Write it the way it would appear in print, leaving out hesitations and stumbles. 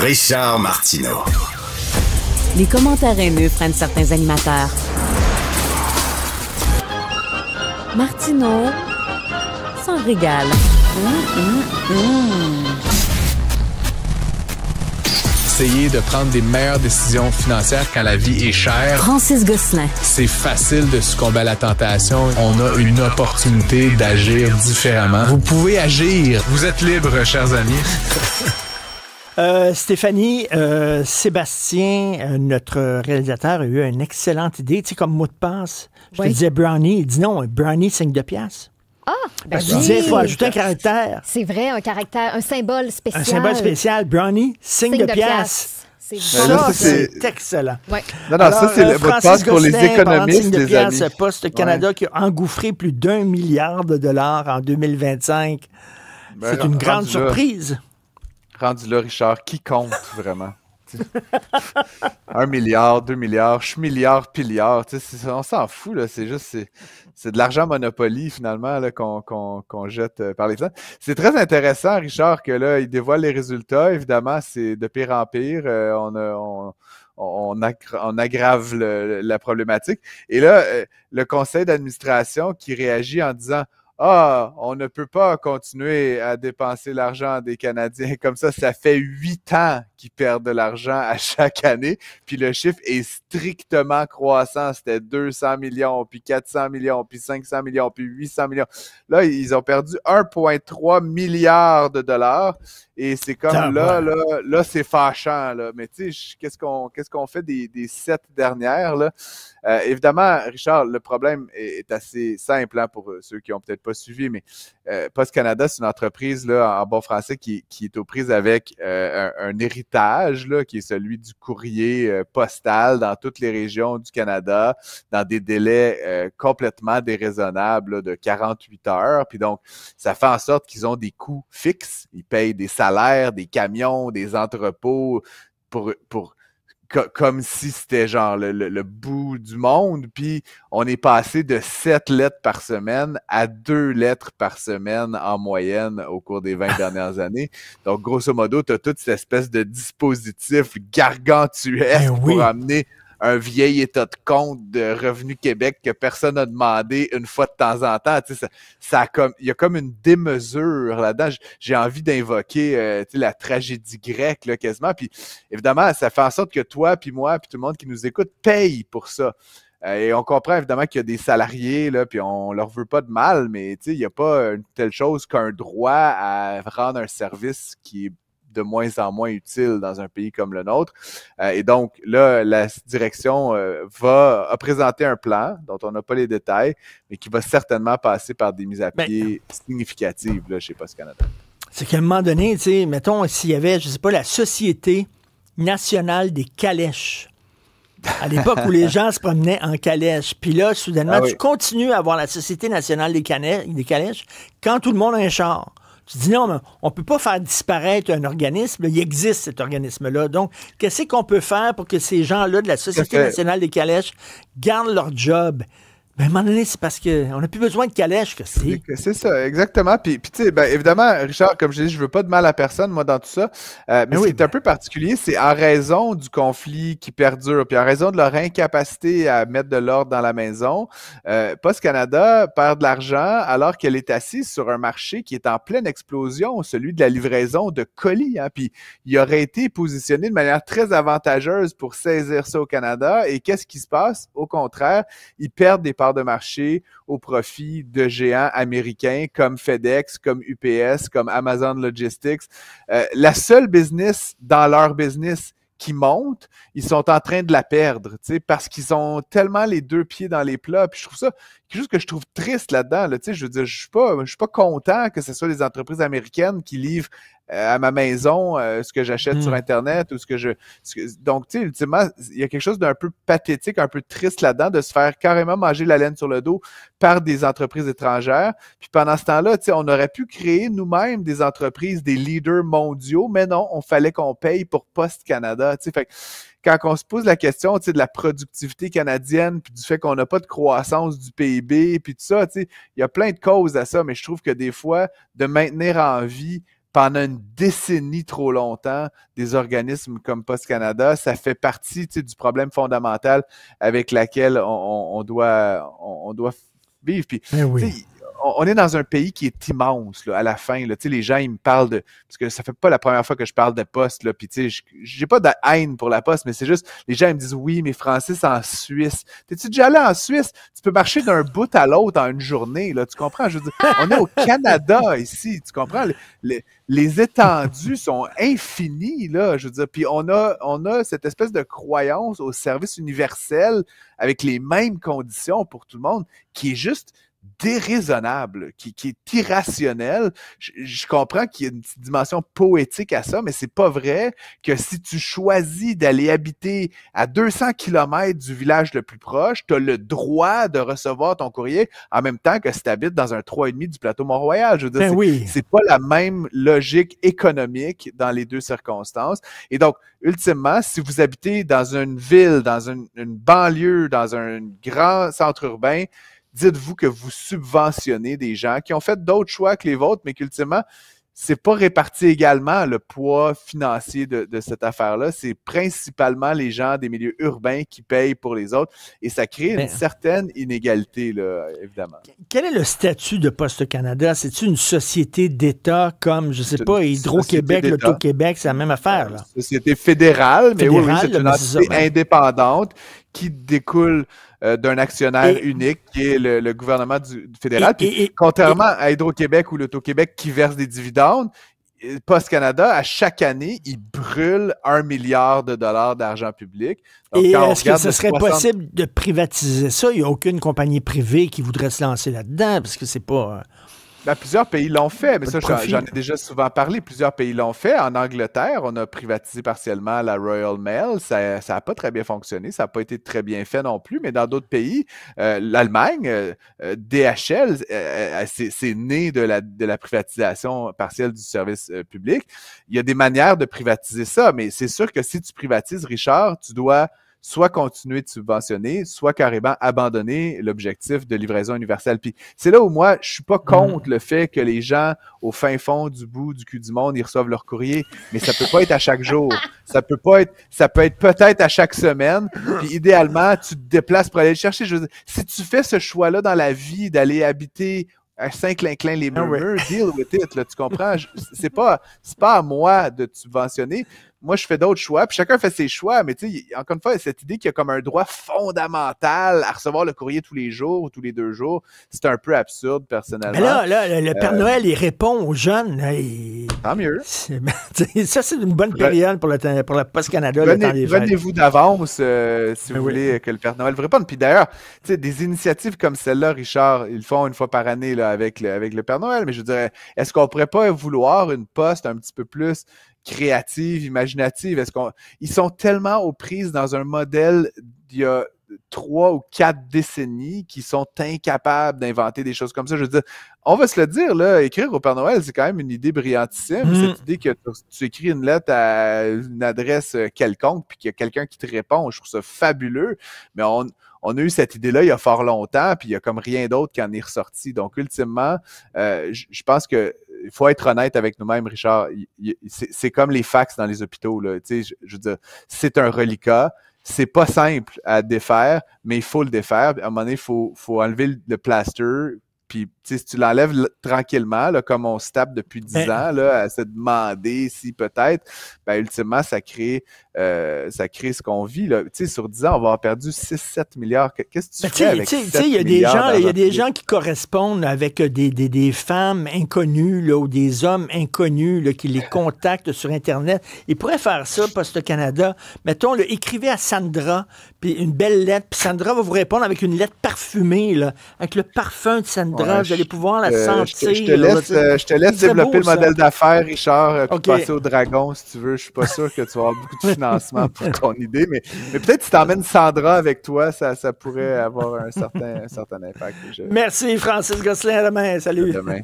Richard Martineau. Les commentaires haineux prennent certains animateurs. Martineau s'en régale. Essayer de prendre des meilleures décisions financières quand la vie est chère. Francis Gosselin. C'est facile de succomber à la tentation. On a une opportunité d'agir différemment. Vous pouvez agir. Vous êtes libres, chers amis. Stéphanie, Sébastien, notre réalisateur, a eu une excellente idée. Tu sais, comme mot de passe, je te disais brownie. Il dit non, brownie, 5 de piastres. Ah, ben Tu disais, il faut ajouter un caractère. C'est vrai, un caractère, un symbole spécial. Un symbole spécial, brownie, 5 de piastres. C'est Ça, c'est excellent. Ouais. Non, ça, c'est votre passe pour les économistes, les amis. Poste Canada qui a engouffré plus d'1 milliard de dollars en 2025. C'est une grande surprise. Rendu là, Richard, qui compte vraiment? 1 milliard, 2 milliards, je suis milliard, piliard. On s'en fout, là. C'est de l'argent Monopoly, finalement, là, qu'on jette par les fenêtres. C'est très intéressant, Richard, que là, il dévoile les résultats. Évidemment, c'est de pire en pire. On aggrave la problématique. Et là, le conseil d'administration qui réagit en disant on ne peut pas continuer à dépenser l'argent des Canadiens comme ça. Ça fait 8 ans qu'ils perdent de l'argent à chaque année. Puis le chiffre est strictement croissant. C'était 200 millions, puis 400 millions, puis 500 millions, puis 800 millions. Là, ils ont perdu 1,3 milliard de dollars. Et c'est comme là, c'est fâchant. Là. Mais tu sais, qu'est-ce qu'on fait des 7 dernières, là? Évidemment, Richard, le problème est assez simple pour ceux qui n'ont peut-être pas suivi, mais Post Canada, c'est une entreprise là, en bon français qui est aux prises avec un héritage là, qui est celui du courrier postal dans toutes les régions du Canada, dans des délais complètement déraisonnables là, de 48 heures. Puis donc, ça fait en sorte qu'ils ont des coûts fixes. Ils payent des salaires, des camions, des entrepôts comme si c'était genre le bout du monde, puis on est passé de 7 lettres par semaine à 2 lettres par semaine en moyenne au cours des 20 dernières années. Donc, grosso modo, tu as toute cette espèce de dispositif gargantuesque pour amener un vieil état de compte de Revenu Québec que personne n'a demandé une fois de temps en temps. Tu sais, il y a comme une démesure là-dedans. J'ai envie d'invoquer la tragédie grecque là, quasiment. Puis évidemment, ça fait en sorte que toi, puis moi, puis tout le monde qui nous écoute paye pour ça. Et on comprend évidemment qu'il y a des salariés, là, puis on leur veut pas de mal, mais il n'y a pas une telle chose qu'un droit à rendre un service qui est de moins en moins utile dans un pays comme le nôtre. Et donc, là, la direction a présenté un plan dont on n'a pas les détails, mais qui va certainement passer par des mises à pied significatives là, chez Post Canada. C'est qu'à un moment donné, tu sais, mettons, s'il y avait, je sais pas, la Société nationale des calèches, à l'époque où les gens se promenaient en calèche, puis là, soudainement, tu continues à avoir la Société nationale des calèches quand tout le monde a un char. Tu dis non, mais on ne peut pas faire disparaître un organisme. Il existe cet organisme-là. Donc, qu'est-ce qu'on peut faire pour que ces gens-là de la Société nationale des calèches gardent leur job? Ben, à un moment donné, c'est parce qu'on n'a plus besoin de calèche que c'est. C'est ça, exactement. Puis tu sais, évidemment, Richard, comme je dis, je veux pas de mal à personne, moi, dans tout ça. Mais ce qui est un peu particulier, c'est en raison du conflit qui perdure, puis en raison de leur incapacité à mettre de l'ordre dans la maison, Post Canada perd de l'argent alors qu'elle est assise sur un marché qui est en pleine explosion, celui de la livraison de colis. Hein. Puis il aurait été positionné de manière très avantageuse pour saisir ça au Canada. Et qu'est-ce qui se passe? Au contraire, ils perdent des parts de marché au profit de géants américains comme FedEx, comme UPS, comme Amazon Logistics. La seule business dans leur business qui monte, ils sont en train de la perdre, tu sais, parce qu'ils ont tellement les 2 pieds dans les plats. Puis je trouve ça quelque chose que je trouve triste là-dedans. Là, tu sais, je veux dire, je suis pas content que ce soit les entreprises américaines qui livrent à ma maison ce que j'achète sur Internet ou donc, tu sais, ultimement, il y a quelque chose d'un peu pathétique, un peu triste là-dedans de se faire carrément manger la laine sur le dos par des entreprises étrangères. Puis pendant ce temps-là, tu sais, on aurait pu créer nous-mêmes des entreprises, des leaders mondiaux, mais non, on fallait qu'on paye pour Post Canada. Tu sais, fait quand on se pose la question, tu sais, de la productivité canadienne, puis du fait qu'on n'a pas de croissance du PIB, puis tout ça, tu sais, il y a plein de causes à ça, mais je trouve que des fois, de maintenir en vie pendant une décennie trop longtemps, des organismes comme Post Canada. Ça fait partie du problème fondamental avec lequel on doit vivre. Puis, oui. On est dans un pays qui est immense là, à la fin. Là, les gens, ils me parlent de... Parce que ça fait pas la première fois que je parle de Poste. Puis j'ai pas de haine pour la Poste, mais c'est juste... Les gens ils me disent, oui, mais Francis, en Suisse. T'es-tu déjà allé en Suisse? Tu peux marcher d'un bout à l'autre en une journée. Là, tu comprends? Je veux dire, on est au Canada ici. Tu comprends? Les étendues sont infinies. Là, je veux dire. Puis on a cette espèce de croyance au service universel avec les mêmes conditions pour tout le monde qui est juste déraisonnable, qui est irrationnel. Je comprends qu'il y a une petite dimension poétique à ça, mais c'est pas vrai que si tu choisis d'aller habiter à 200 km du village le plus proche, tu as le droit de recevoir ton courrier en même temps que si tu habites dans un 3,5 du plateau Mont-Royal. Je veux dire, c'est pas la même logique économique dans les deux circonstances. Et donc, ultimement, si vous habitez dans une ville, dans une banlieue, dans un grand centre urbain, dites-vous que vous subventionnez des gens qui ont fait d'autres choix que les vôtres, mais qu'ultimement, c'est pas réparti également le poids financier de cette affaire-là. C'est principalement les gens des milieux urbains qui payent pour les autres et ça crée une certaine inégalité, là, évidemment. Quel est le statut de Poste Canada? C'est-tu une société d'État comme, je sais pas, Hydro-Québec, l'Auto-Québec, c'est la même affaire, là? Société fédérale, mais oui, c'est une entité indépendante qui découle d'un actionnaire unique qui est le gouvernement du fédéral. Contrairement à Hydro-Québec ou l'Auto-Québec qui verse des dividendes, Post Canada, à chaque année, il brûle 1 milliard de dollars d'argent public. Donc, et est-ce que ce serait possible de privatiser ça? Il n'y a aucune compagnie privée qui voudrait se lancer là-dedans parce que c'est pas... Ben, plusieurs pays l'ont fait, mais ça, j'en ai déjà souvent parlé. Plusieurs pays l'ont fait. En Angleterre, on a privatisé partiellement la Royal Mail. Ça n'a pas très bien fonctionné. Ça n'a pas été très bien fait non plus. Mais dans d'autres pays, l'Allemagne, DHL, c'est né de la privatisation partielle du service public. Il y a des manières de privatiser ça, mais c'est sûr que si tu privatises, Richard, tu dois soit continuer de subventionner, soit carrément abandonner l'objectif de livraison universelle. Puis c'est là où moi, je suis pas contre le fait que les gens au fin fond du bout du cul du monde, ils reçoivent leur courrier, mais ça peut pas être à chaque jour. Ça peut être peut-être à chaque semaine. Puis idéalement, tu te déplaces pour aller le chercher. Je veux dire, si tu fais ce choix-là dans la vie d'aller habiter à Saint-Clinclin, les Murmures, deal with it, là, tu comprends? C'est pas à moi de te subventionner. Moi, je fais d'autres choix, puis chacun fait ses choix, mais tu sais, encore une fois, cette idée qu'il y a comme un droit fondamental à recevoir le courrier tous les jours ou tous les 2 jours, c'est un peu absurde, personnellement. Mais là, le Père Noël, il répond aux jeunes. Tant mieux. Ça, c'est une bonne période pour la Post Canada. Prenez-vous d'avance si vous voulez que le Père Noël vous réponde. Puis d'ailleurs, tu sais, des initiatives comme celle-là, Richard, ils le font une fois par année là, avec le Père Noël, mais je dirais, est-ce qu'on pourrait pas vouloir une poste un petit peu plus créative, imaginative? Ils sont tellement aux prises dans un modèle d'il y a 3 ou 4 décennies qui sont incapables d'inventer des choses comme ça. Je veux dire, on va se le dire, là, écrire au Père Noël, c'est quand même une idée brillantissime. Cette idée que tu écris une lettre à une adresse quelconque puis qu'il y a quelqu'un qui te répond, je trouve ça fabuleux. Mais on a eu cette idée-là il y a fort longtemps, puis il y a comme rien d'autre qui en est ressorti. Donc, ultimement, je pense que il faut être honnête avec nous-mêmes, Richard. C'est comme les fax dans les hôpitaux, là. Tu sais, je veux dire, c'est un reliquat. C'est pas simple à défaire, mais il faut le défaire. À un moment donné, il faut enlever le plaster. Puis, tu sais, si tu l'enlèves tranquillement, là, comme on se tape depuis 10 ans, là, à se demander si peut-être, ben, ultimement, ça crée ce qu'on vit, là. Tu sais, sur 10 ans, on va avoir perdu 6-7 milliards. Qu'est-ce que tu fais avec 7 milliards? Il y a des gens qui correspondent avec des femmes inconnues, là, ou des hommes inconnus, là, qui les contactent sur Internet. Ils pourraient faire ça, Poste Canada. Mettons, là, écrivez à Sandra, puis une belle lettre, puis Sandra va vous répondre avec une lettre parfumée, là, avec le parfum de Sandra. Vous allez pouvoir la sentir. Je te laisse développer le modèle d'affaires, Richard, puis passer au dragon, si tu veux. Je suis pas sûr que tu vas avoir beaucoup de financement pour ton idée, mais peut-être si tu emmènes Sandra avec toi, ça pourrait avoir un certain impact. Merci, Francis Gosselin. À demain. Salut. À demain.